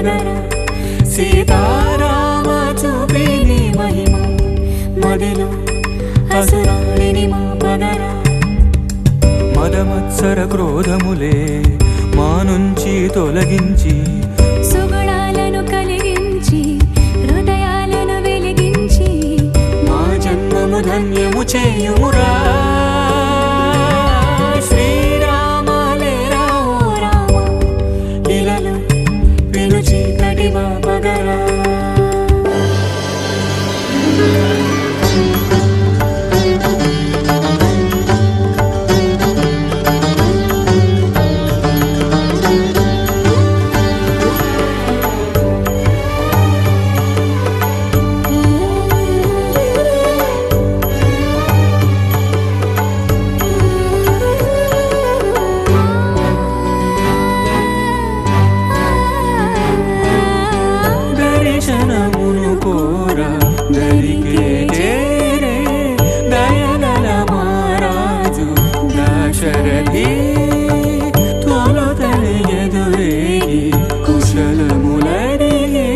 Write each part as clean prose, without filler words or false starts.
పగర సీతారామ చూపిని మహిమ మదిలో అసురాణిని మా పగర మదమత్సర క్రోధములే మా నుంచి తొలగించి సుగుణాలను కలిగించి హృదయాలను వెలిగించి మా జన్మము ధన్యము చేయుమురా శ్రీరామ లేరా ఓ రామ ఇలలో పిలుచి కడివా పగరా దర్శనమును కోరా దరికే చేరే దయగల మహారాజు దాశరథి తొలుతని ఎదురేగి కుశలములడిగి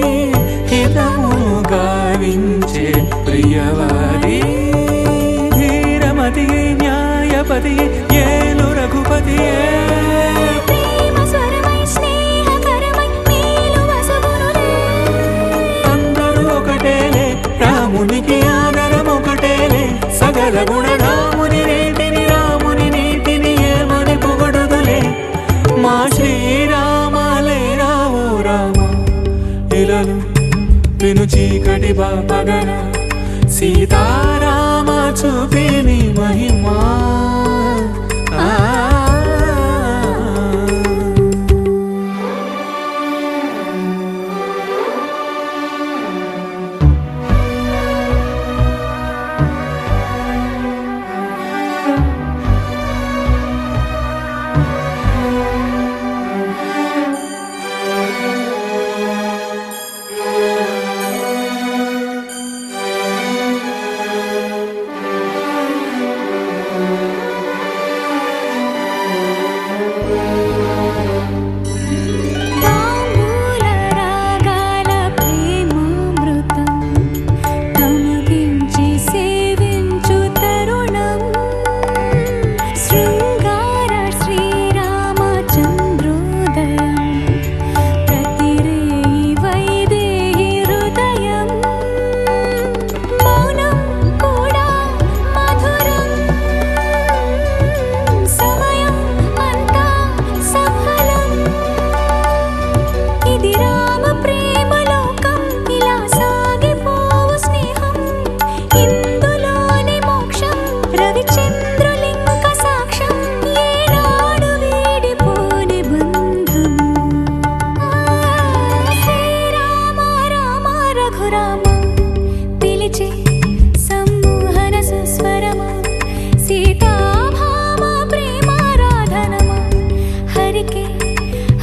హితమును గావించే ప్రియవాది ధీరమతి న్యాయపతి ఏలు రఘుపతి రామునికి ఆదరం ఒకటేలే సకల గుణ రాముని నీటిని రాముని నీటిని ఏమని పొగడుదులే మా శ్రీరామ లేరా ఓ రామ ఇలను విను చీకటి పగర సీతారామ చూపిని మహిమా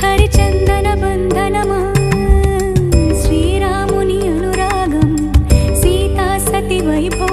హరిచందన బంధనమా శ్రీరాముని అనురాగం సీతా సతి వైభవ